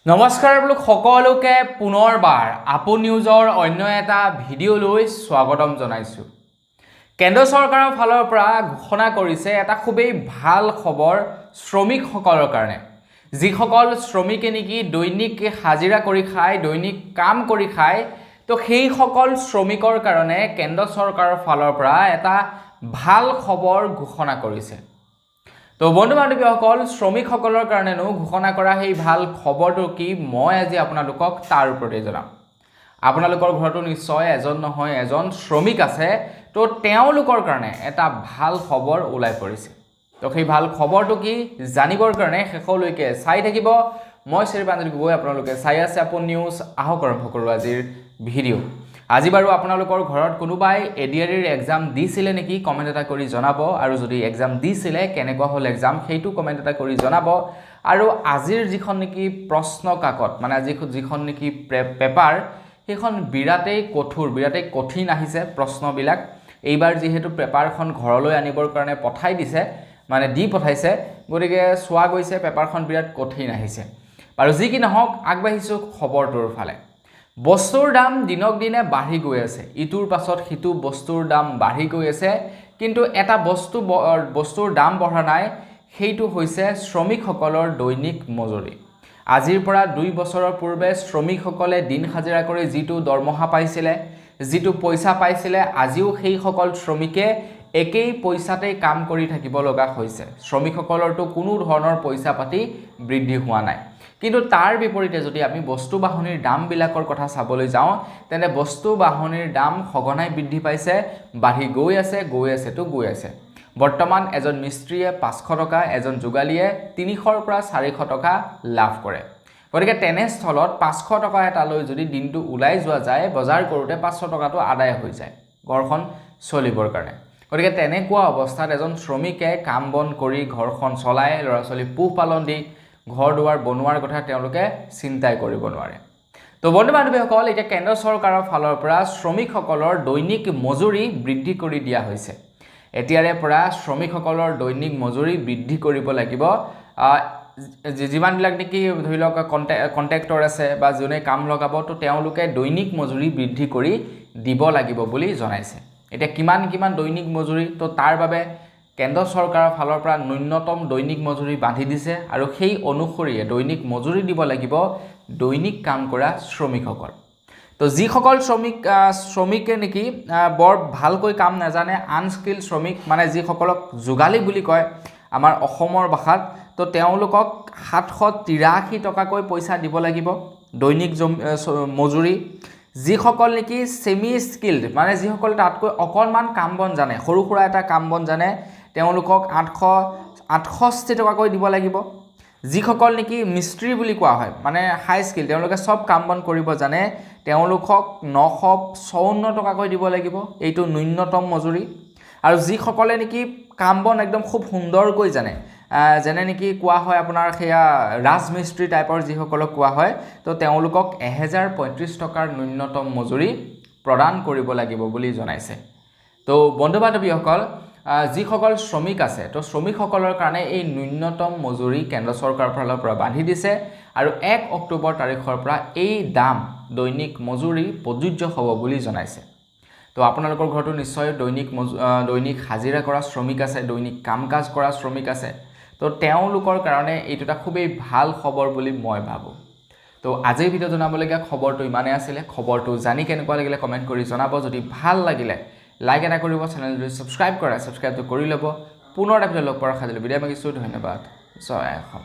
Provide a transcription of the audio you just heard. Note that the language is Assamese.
নমস্কাৰ লোক সকলোকে পুনৰবাৰ আপু নিউজৰ অন্য এটা ভিডিঅ'লৈ স্বাগতম জনাইছো। কেন্দ্ৰ চৰকাৰৰ ফালৰ পৰা ঘোষণা কৰিছে এটা খুবেই ভাল খবৰ শ্ৰমিকসকলৰ কাৰণে, যিসকল শ্ৰমিকে নেকি দৈনিক হাজিৰা কৰি খায়, দৈনিক কাম কৰি খায়, তো সেই সকল শ্ৰমিকৰ কাৰণে কেন্দ্ৰ চৰকাৰৰ ফালৰ পৰা এটা ভাল খবৰ ঘোষণা কৰিছে। তো বন্ধু বান্ধৱীসকল, শ্ৰমিকসকলৰ কাৰণেনো ঘোষণা কৰা সেই ভাল খবৰটো কি, মই আজি আপোনালোকক তাৰ ওপৰতে জনাম। আপোনালোকৰ ঘৰতো নিশ্চয় এজন নহয় এজন শ্ৰমিক আছে, তো তেওঁলোকৰ কাৰণে এটা ভাল খবৰ ওলাই পৰিছে। তো সেই ভাল খবৰটো কি জানিবৰ কাৰণে শেষলৈকে চাই থাকিব। মই শ্ৰীপাঞ্জলি গগৈ, আপোনালোকে চাই আছে আপু নিউজ। আহক আৰম্ভ কৰোঁ আজিৰ ভিডিঅ'। আজি বাৰু আপোনালোকৰ ঘৰত কোনোবাই এডিআৰইৰ এক্সাম দিছিলে নেকি কমেণ্ট এটা কৰি জনাব, আৰু যদি এক্সাম দিছিলে কেনেকুৱা হ'ল এক্সাম সেইটো কমেণ্ট এটা কৰি জনাব। আৰু আজিৰ যিখন নেকি প্ৰশ্ন কাকত, মানে আজি যিখন নেকি পেপাৰ, সেইখন বিৰাটেই কঠোৰ, বিৰাটেই কঠিন আহিছে প্ৰশ্নবিলাক। এইবাৰ যিহেতু পেপাৰখন ঘৰলৈ আনিবৰ কাৰণে পঠাই দিছে, মানে দি পঠাইছে, গতিকে চোৱা গৈছে পেপাৰখন বিৰাট কঠিন আহিছে। আৰু যি কি নহওক, আগবাঢ়িছোঁ খবৰটোৰ ফালে। বস্তুৰ দাম দিনক দিনে বাঢ়ি গৈ আছে, ইটোৰ পাছত সিটো বস্তুৰ দাম বাঢ়ি গৈ আছে, কিন্তু এটা বস্তুৰ দাম বঢ়া নাই, সেইটো হৈছে শ্ৰমিকসকলৰ দৈনিক মজুৰি। আজিৰ পৰা 2 বছৰৰ পূৰ্বে শ্ৰমিকসকলে দিন হাজিৰা কৰি যিটো দৰমহা পাইছিলে, যিটো পইচা পাইছিলে, আজিও সেইসকল শ্ৰমিকে একেই পইচাতেই কাম কৰি থাকিব লগা হৈছে। শ্ৰমিকসকলৰতো কোনো ধৰণৰ পইচা পাতি বৃদ্ধি হোৱা নাই। কিন্তু তাৰ বিপৰীতে যদি আমি বস্তু বাহনিৰ দামবিলাকৰ কথা চাবলৈ যাওঁ, তেনে বস্তু বাহনিৰ দাম সঘনাই বৃদ্ধি পাইছে, বাঢ়ি গৈ আছে। বৰ্তমান এজন মিস্ত্ৰীয়ে 500 টকা, এজন যোগালীয়ে 300ৰ পৰা 400 টকা লাভ কৰে। গতিকে তেনেস্থলত 500 টকা এটালৈ যদি দিনটো ওলাই যোৱা যায়, বজাৰ কৰোঁতে 500 টকাটো আদায় হৈ যায় ঘৰখন চলিবৰ কাৰণে। গতিকে তেনেকুৱা অৱস্থাত এজন শ্ৰমিকে কাম বন কৰি ঘৰখন চলায়, ল'ৰা ছোৱালী পোহপালন দি ঘৰ দুৱাৰ বনোৱাৰ কথা তেওঁলোকে চিন্তাই কৰিব নোৱাৰে। তো বন্ধু বান্ধৱীসকল, এতিয়া কেন্দ্ৰ চৰকাৰৰ ফালৰ পৰা শ্ৰমিকসকলৰ দৈনিক মজুৰি বৃদ্ধি কৰি দিয়া হৈছে। এতিয়াৰে পৰা শ্ৰমিকসকলৰ দৈনিক মজুৰি বৃদ্ধি কৰিব লাগিব। যিমানবিলাক নেকি ধৰি লওক কণ্ট্ৰেক্টৰ আছে বা যোনে কাম লগাব, তো তেওঁলোকে দৈনিক মজুৰি বৃদ্ধি কৰি দিব লাগিব বুলি জনাইছে। এতিয়া কিমান দৈনিক মজুৰি, তো তাৰ বাবে কেন্দ্ৰ চৰকাৰৰ ফালৰ পৰা ন্যূনতম দৈনিক মজুৰি বান্ধি দিছে, আৰু সেই অনুসৰিয়ে দৈনিক মজুৰি দিব লাগিব দৈনিক কাম কৰা শ্ৰমিকসকল। তো যিসকল শ্ৰমিকে নেকি বৰ ভালকৈ কাম নাজানে, আনস্কিল শ্ৰমিক, মানে যিসকলক যোগালী বুলি কয় আমাৰ অসমৰ ভাষাত, তো তেওঁলোকক 783 টকাকৈ পইচা দিব লাগিব দৈনিক মজুৰি। যিসকল নেকি ছেমি স্কিল্ড, মানে যিসকল তাতকৈ অকণমান কাম বন জানে, সৰু সুৰা এটা কাম বন জানে, তেওঁলোকক 868 টকাকৈ দিব লাগিব। যিসকল নেকি মিস্ত্ৰী বুলি কোৱা হয়, মানে হাই স্কিল, তেওঁলোকে চব কাম বন কৰিব জানে, তেওঁলোকক 954 টকাকৈ দিব লাগিব, এইটো ন্যূনতম মজুৰি। আৰু যিসকলে নেকি কাম বন একদম খুব সুন্দৰকৈ জানে, যেনে নেকি কোৱা হয় আপোনাৰ সেয়া ৰাজমিস্ত্ৰী টাইপৰ যিসকলক কোৱা হয়, তো তেওঁলোকক 1035 টকাৰ ন্যূনতম মজুৰি প্ৰদান কৰিব লাগিব বুলি জনাইছে। তো বন্ধু বান্ধৱীসকল, যিসকল শ্ৰমিক আছে, তো শ্ৰমিকসকলৰ কাৰণে এই ন্যূনতম মজুৰি কেন্দ্ৰ চৰকাৰৰ ফালৰ পৰা বান্ধি দিছে, আৰু 1 অক্টোবৰ তাৰিখৰ পৰা এই দাম দৈনিক মজুৰি প্ৰযোজ্য হ'ব বুলি জনাইছে। তো আপোনালোকৰ ঘৰতো নিশ্চয় দৈনিক হাজিৰা কৰা শ্ৰমিক আছে, দৈনিক কাম কাজ কৰা শ্ৰমিক আছে, তো তেওঁলোকৰ কাৰণে এইটো এটা খুবেই ভাল খবৰ বুলি মই ভাবোঁ। তো আজিৰ ভিডিঅ' জনাবলগীয়া খবৰটো ইমানেই আছিলে। খবৰটো জানি কেনেকুৱা লাগিলে কমেণ্ট কৰি জনাব। যদি ভাল লাগিলে লাইক এটা কৰিব, চেনেল যদি ছাবস্ক্ৰাইবটো কৰি ল'ব। পুনৰ এটা ভিডিঅ' লগ পোৱাৰ আশা থাকিলে বিদায় মাগিছোঁ। ধন্যবাদ। জয় অসম।